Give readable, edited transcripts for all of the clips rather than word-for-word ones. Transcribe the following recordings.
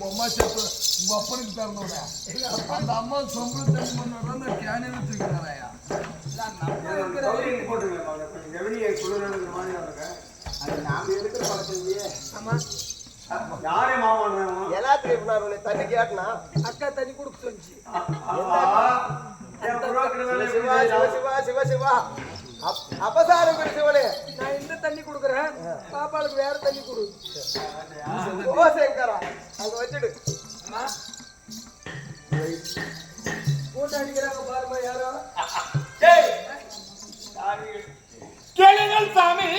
அம்மா செப்பு உங்க அப்பனுக்கு தரணும்டா. அந்த அம்மா சொம்பு தண்ணி பண்ணா அந்த கேனில தூக்கினாராயா. தண்ணி கேட்டனா அக்கா தண்ணி கொடுக்க சொல்லிச்சு. சிவா சிவா அப்பசாரம் சிவனே நான் இந்த தண்ணி கொடுக்குறேன், பாப்பாளுக்கு வேற தண்ணி கொடு. சேங்கரா அங்க வச்சுடு. போட்டு அடிக்கிறாங்க பாருமா யாரோ. கேளுங்கள் சாமி.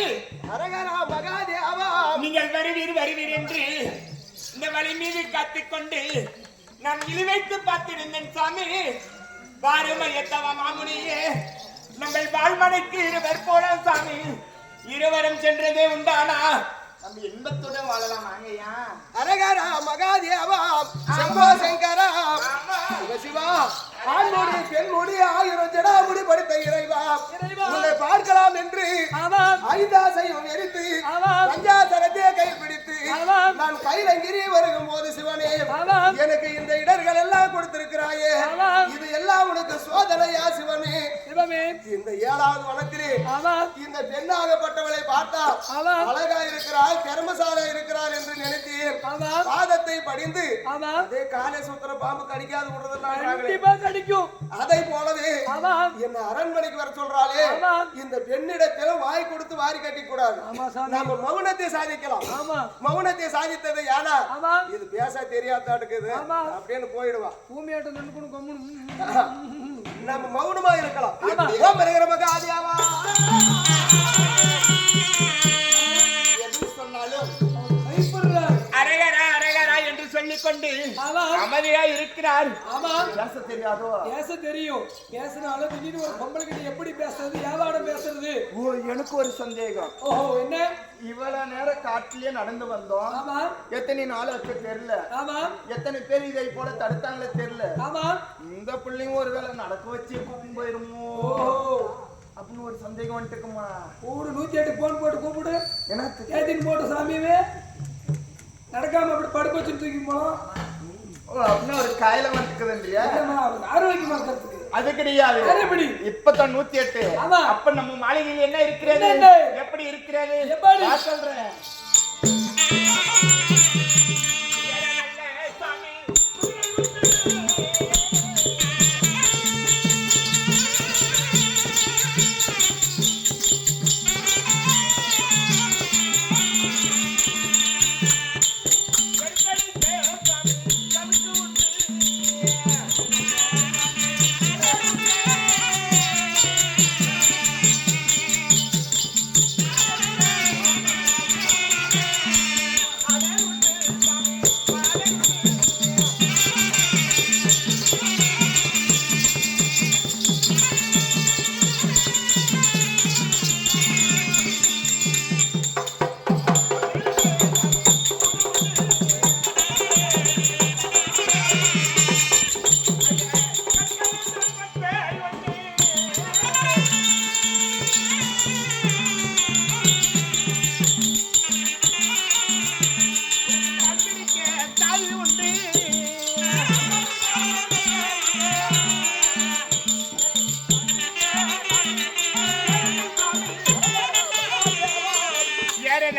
அரகரா மகாதேவா, நீங்கள் வருவீர் என்று இந்த வழி மீது காத்துக்கொண்டு நான் இழுவைத்து பார்த்திருந்தேன் சாமி. பாருமையத்தவ மாமுனியே, நம்ம வாழ்மனைக்கு இருவர் போல சாமி. இருவரும் சென்றதே உண்டானா நம்ம இன்பத்துடன் வாழலாம். வாங்கய்யா. அரகரா மகாதேவா, சம்போ சங்கரா, சிவா ஆண்மொழி பெண்மொழி ஆயிரம் ஜடாமுடி படுத்த இறைவா, உன்னை பார்க்கலாம் என்று ஐந்தாசையும் எரித்து பஞ்சாசரத்தை கைப்பிடித்து நான் கைலங்கிரி வருகும் போது சிவனே எனக்கு இந்த இடர்கள் எல்லாம் கொடுத்திருக்கிறாயே, இது எல்லாம் உனக்கு சோதனையா சிவனே? இந்த 7வது வனத்திலே இந்த பெண்ணாகப்பட்டவளை பார்த்தா அழகா இருக்கிறாள், கர்மசாலா இருக்கிறாள் என்று நினைத்தேன். பாதத்தை படிந்து அதே காலை சுத்திர பாம்பு கடிக்காது விடுறதுலாம் அடிக்கும். அதை போலவே என்ன அரண்மனைக்கு வர சொல்றாளே, இந்த பெண்ணிடத்தில் வாய் கொடுத்து வாரி கட்டி கூடாது. நம்ம மௌனத்தை சாதிக்கலாம். மௌனத்தை சாதித்தது யாரா இது பேச தெரியாதாட்டுக்குது அப்படின்னு போயிடுவா. பூமியாட்டம் நின்று நம்ம மௌனமா இருக்கலாம். மகாதேவா சொன்னாலும் அரகரா அரகரா என்று சொல்லிக்கொண்டு அமைதியா இருக்கிறார். பேச தெரியாதோ? பேச தெரியும். பேசினாலும் திடீர்னு ஒரு பொம்பளை கிட்ட எப்படி பேசுறது, வியாபாரம் பேசுறது? எனக்கு ஒரு சந்தேகம். ஓஹோ, என்ன? இவ்வளவு நேரம் காட்டிலேயே நடந்து வந்தோம். எத்தனை நாள் ஆச்சு தெரியல. எத்தனை பேர் இதை போல தடுத்தாங்களே தெரியல. இந்த பிள்ளைங்க ஒருவேளை நடக்க வச்சு கூப்பிட்டு போயிருமோ அப்படின்னு ஒரு சந்தேகம் வந்துட்டுக்குமா. ஒரு 108 போன் போட்டு கூப்பிடு. என்ன ஏத்தின் போட்டு சாமியவே நடக்காம அப்படி படுக்க வச்சு தூக்கி போனோம் அப்படின்னு ஒரு காயில வந்துக்குது இல்லையா? ஆரோக்கியமா இருக்கிறதுக்கு அது கிடையாது. இப்பதான் 108. அப்ப நம்ம மாளிகையில் என்ன இருக்கிறது, எப்படி இருக்கிறது சொல்றேன்.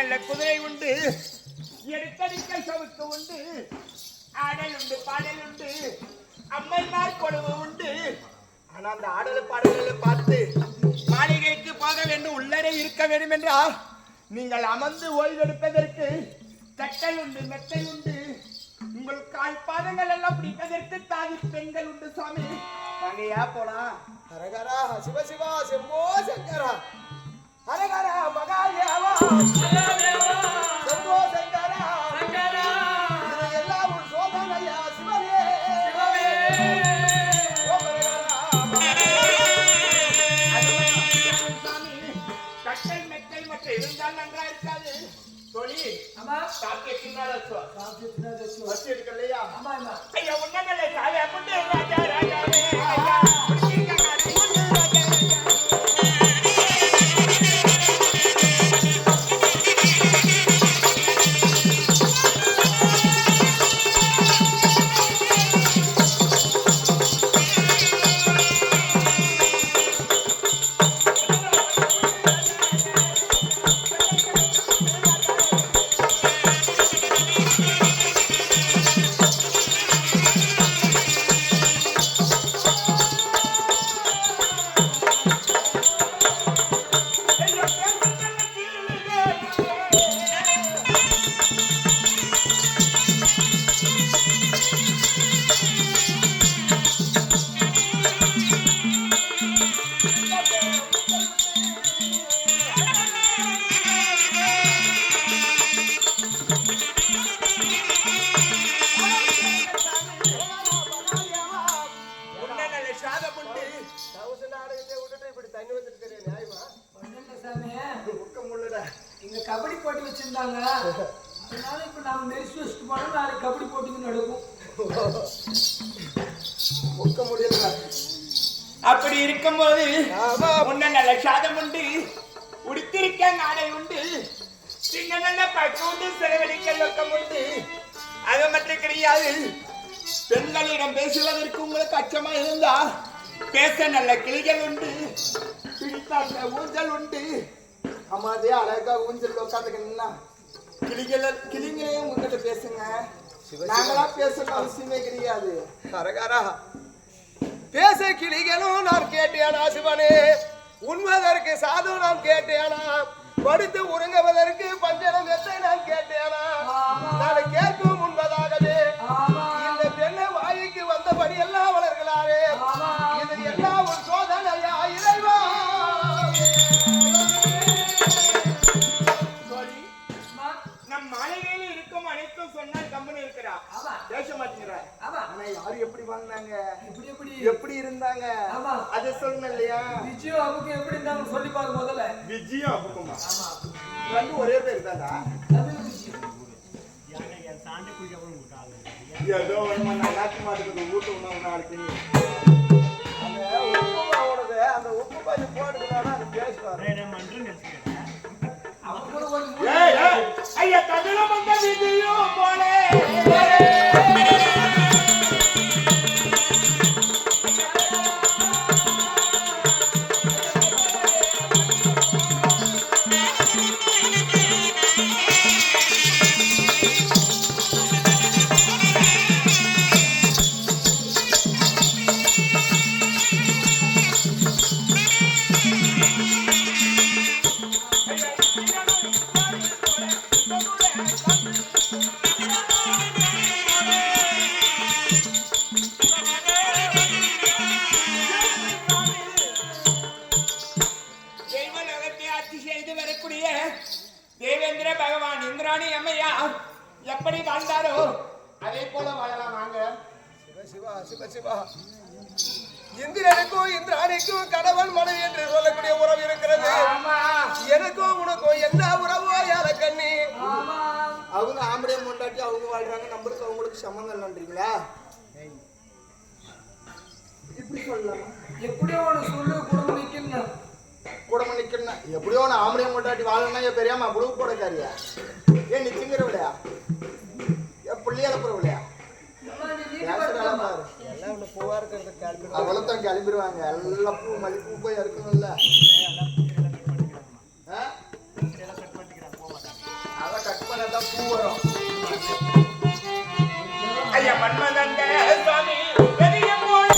நல்ல குதிரை உண்டு, எடுத்தடிக்க சவுக்கு உண்டு, ஆடல் உண்டு, பாடல் உண்டு, அம்மைமார் கொழுவு உண்டு. ஆனா அந்த ஆடல் பாடல்களை பார்த்து மாளிகைக்கு போக வேண்டும், உள்ளரே இருக்க வேண்டும் என்றால் நீங்கள் அமர்ந்து ஓய்வெடுப்பதற்கு தட்டை உண்டு, மெத்தை உண்டு, உங்கள் கால் பாதங்கள் எல்லாம் பிடிப்பதற்கு தாதி பெண்கள் உண்டு. சுவாமி நாங்க ஏன் போலாம்? ஹரஹரா சிவசிவா செம்போ சங்கரா, ஹரஹரா மகாதேவா செம்போ சங்கரா, இது எல்லாம் உன் சோதனையா சிவனே கட்டை மெத்தை மட்டும் இருந்தால் நன்றா இருக்காது. சொல்லி எடுக்கலையா? ஐயா உன்னங்களே சாவியா கொண்டு ராஜா ராஜாவே ஐயா கபடி போட்டி வச்சிருந்தாங்க. அதனால இப்ப நாம மெரிச்சு வச்சுட்டு போனா நாளைக்கு கபடி போட்டிக்கு நடக்கும். அப்படி இருக்கும்போது உன்ன நல்ல சாதம் உண்டு, உடுத்திருக்க நாடை உண்டு, சின்ன நல்ல பட்டு உண்டு, செலவழிக்க லொக்கம் உண்டு. அது மட்டும் கிடையாது, பெண்களிடம் பேசுவதற்கு உங்களுக்கு அச்சமா இருந்தா பேச நல்ல கிளிகள் உண்டு, பிடித்தாங்க ஊஞ்சல் உண்டு. அம்மாதே அழகா ஊஞ்சல் உட்காந்துக்கணும்னா கிளிங்களே உங்ககிட்ட பேசுங்க. நாங்களா பேசணும் அவசியமே கிடையாது. ஹரஹரா பேச கிளிகளும் நான் கேட்டேனா சிவனே, உண்மதற்கு சாது நான் கேட்டேனா, படுத்து உறங்குவதற்கு பஞ்சனம் எத்தை நான் கேட்டேனா, நான் கேட்கும் முன்பதாகவே இந்த பெண்ணை வாய்க்கு வந்தபடி எல்லாம் வளர்களாரே, இது எல்லாம் ஒரு சோதனையா இறைவா. நம் மாளிகையில் இருக்கும் அனைத்தும் சொன்னால் கம்பெனி இருக்கிறா, பேச மாட்டேங்கிறா. ஆனா யாரு எப்படி வாழ்ந்தாங்க, எப்படி இருந்தாங்க அதை சொல்லணும் இல்லையா? விஜயம் அபுக்கு எப்படி இருந்தாங்க சொல்லி பாருங்க முதல்ல. விஜயம் அபுக்குமா? ரெண்டு ஒரே பேர் தானா? ஏதோ ஒண்ணு நாட்டு மாட்டுக்கு ஊட்டு உணவு நாளைக்கு அந்த உப்புமாவோடது அந்த உப்பு பாதி போட்டுக்கிறானா அது பேசுவாரு. ஐயா தமிழம் வந்த விதியும் போலே தேவேந்திர பகவான் இந்திராணி அம்மையா எப்படி வாழ்ந்தாரோ அதே போல வாழலாம். வாங்க. சிவா சிவ சிவா இந்திரனுக்கும் இந்திராணிக்கும் கணவன் மனைவி என்று சொல்லக்கூடிய உறவு இருக்கிறது. எனக்கும் உனக்கும் என்ன உறவோ யார கண்ணி? அவங்க ஆம்பளை முண்டாட்டி அவங்க வாழ்றாங்க, நம்மளுக்கு அவங்களுக்கு சம்மந்தம் இல்லைன்றீங்களா? இப்படி சொல்லலாம். எப்படியோ ஒன்று சொல்லு, குடும்பம் நிக்கணும். குடும்பம் நிக்கணும் எப்படியோ ஒன்று ஆம்பளை முண்டாட்டி வாழணும்னா என் பெரியாமா புழுவு போடக்காரியா? ஏன் நிச்சுங்கிற விளையா? என் பிள்ளையால போற விளையா? அவ்வளோத்தான் கிளம்பிடுவாங்க. எல்லாம் பூ மல்லிப்பூ போய் இருக்கணும்ல. வரும். ஐயா மன்மதண்ட சுவாமி பெரிய போலே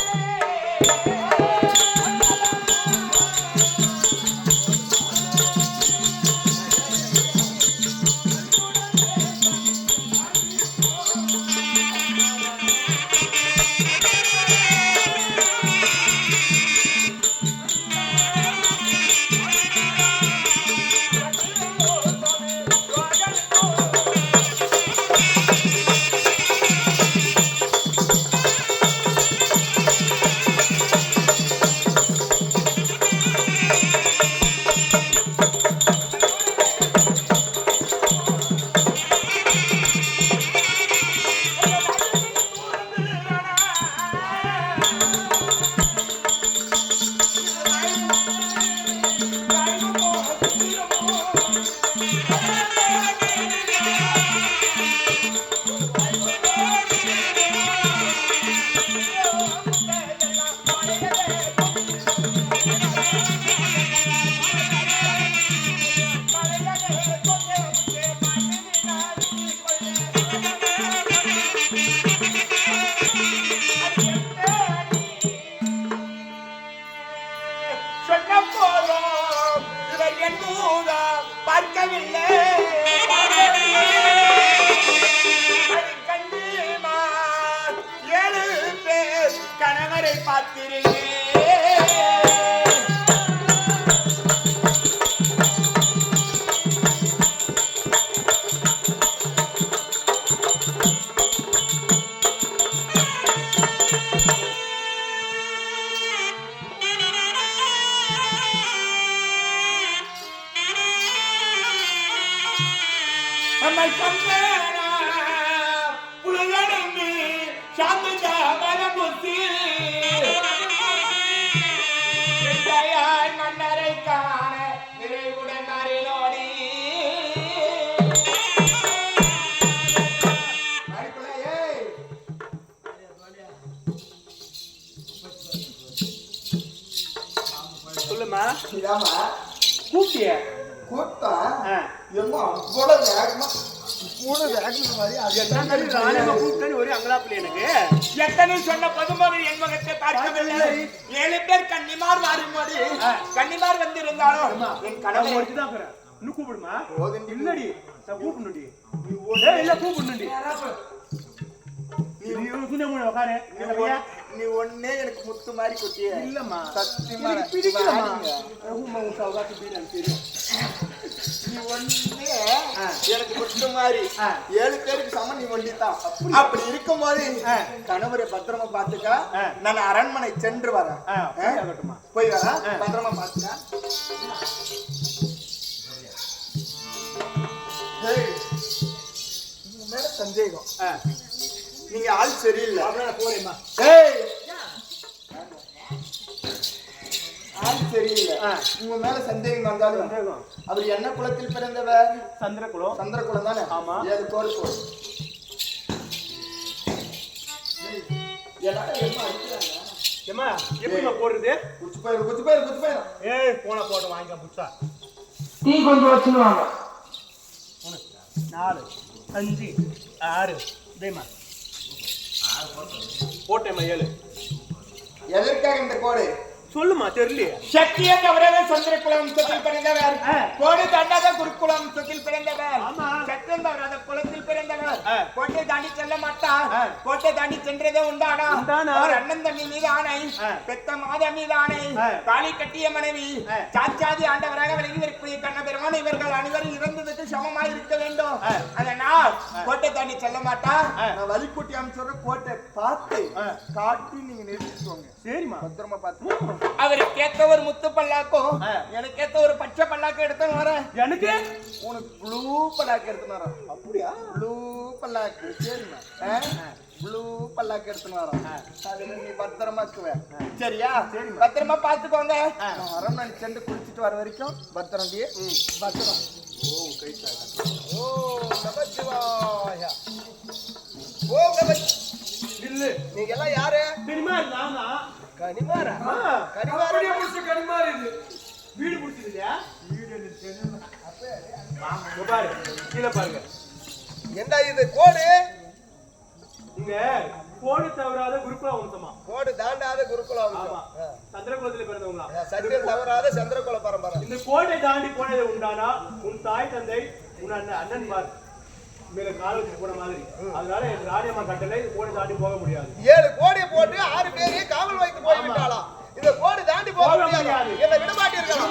சொன்ன போதும் இவர் என் மூலம் பார்க்கவில்லை கண்டிமா 7 பேர் கணவரை பார்த்திருந்தேன் நம்மை கண்டேனா புலகடந்து சாந்தத மனமுத்தி வெட்டையாய் மன்னரை காண நிறைவுடன் அருளோடி அடிப்படை, ஏய். சொல்லுமா இதாம்மா, கூப்பிட்டிய கூட்டம் எம்மா அவ்வளவு வேகமா இவ்வளவு வேகமா மாதிரி அது என்ன கூப்பிட்டு ஒரு அங்கலாப்பில் எனக்கு எத்தனை சொன்ன பதுமகள் என் மகத்தை பார்க்கவில்லை 7 பேர் கன்னிமார் வரும்போது கன்னிமார் வந்து இருந்தாலும் என் கனவு இன்னும் கூப்பிடுமா இல்லடி கூப்பிடுடி இல்ல கூப்பிடுடி நீ ஒன்னே எனக்கு முத்து மாதிரி கொட்டிய இல்லம்மா சத்தியமா நீ ஒன்னே எனக்கு முத்து மாதிரி 7 பேருக்கு சமம் நீ ஒண்டித்தான் அப்படி இருக்கும் போது கணவரை பத்திரமா பாத்துக்கா நான் அரண்மனை சென்று வரேன் போய் வரேன் பத்திரமா பாத்துக்கா மேல சந்தேகம் நீங்க ஆள் சரியில்லை போறேம்மா ஆள் சரியில்லை உங்க மேல சந்தேகம் வந்தாலும் அவர் என்ன குலத்தில் பிறந்தவர் சந்திரகுலம் சந்திரகுலம் தானே ஆமா 7 கோல் போடு எல்லாரும் என்ன அடிக்கிறாங்க ஏமா எப்படிமா போடுறது குச்சி போயிரு ஏய் போன போட்டு வாங்கிக்க புச்சா டீ கொஞ்சம் வச்சுருவாங்க 4 5 6 இதேமா போட்டேம்மா 7 எதற்காக இந்த கோடு சொல்லுமா தெரியலையே சக்தியை தவிர சந்திரகுல வம்சத்தில் பிறந்தவர் கோடி தாண்டாத குருகுல வம்சத்தில் பிறந்தவர் சத்தியம் தவிர குலத்தில் பிறந்தவர் கோட்டை தாண்டி செல்ல மாட்டார் கோட்டை தாண்டி சென்றதே உண்டானா அவர் அண்ணன் தம்பி மீது ஆணை பெத்த மாத மீது ஆணை தாலி கட்டிய மனைவி சாச்சாதி ஆண்டவராக விலகி இருக்கக்கூடிய கண்ண பெருமான் இவர்கள் அனைவரும் இறந்ததுக்கு சமமாக இருக்க வேண்டும் அதனால் கோட்டை தாண்டி செல்ல மாட்டார் நான் வலிக்குட்டி அமைச்சர் கோட்டை பார்த்து காட்டி நீங்க நிறுத்திக்கோங்க சரிம்மா பத்திரமா பார்த்து அவருக்கு ஏத்த ஒரு முத்து பல்லாக்கும் எனக்கு ஏத்த ஒரு பச்சை பல்லாக்கு எடுத்து வரேன் எனக்கு உனக்கு ப்ளூ பல்லாக்கு எடுத்துன்னு வரேன் அப்படியா ப்ளூ பல்லாக்கு சரிம்மா ப்ளூ பல்லாக்கு எடுத்துன்னு வரேன் அதுல நீ பத்திரமா இருக்குவேன் சரியா சரி பத்திரமா பாத்துக்கோங்க நான் அரண்மனை சென்று குளிச்சுட்டு வர வரைக்கும் பத்திரம் பத்திரம் ஓ கை ஓ நமச்சிவாய ஓ இல்ல நீங்க எல்லாம் யாரு தெரியுமா நானா கனிமாரா அப்படியே புடிச்சு கனிமாறு இது. வீடு பிடிச்சது இல்லையா பாரு கீழே பாருங்க என்ன இது கோடு? இங்க கோடு தவறாத குருகுல வம்சமா? கோடு தாண்டாத குருகுல வம்சம். சந்திரகுலத்தில் பிறந்தவங்களா? சத்தியம் தவறாத சந்திரகுல பரம்பரை. இந்த கோட்டை தாண்டி போனது உண்டானா உன் தாய் தந்தை உன் அண்ணன் பார் மேல கால வச்சு போன மாதிரி. அதனால என் ராணியம்மா கட்டளை கோடை தாண்டி போக முடியாது. 7 கோடி போட்டு 6 பேரையும் காவல் வைத்து போய்விட்டாளா? இந்த கோடு தாண்டி போக முடியாது. என்ன விட மாட்டீர்களா?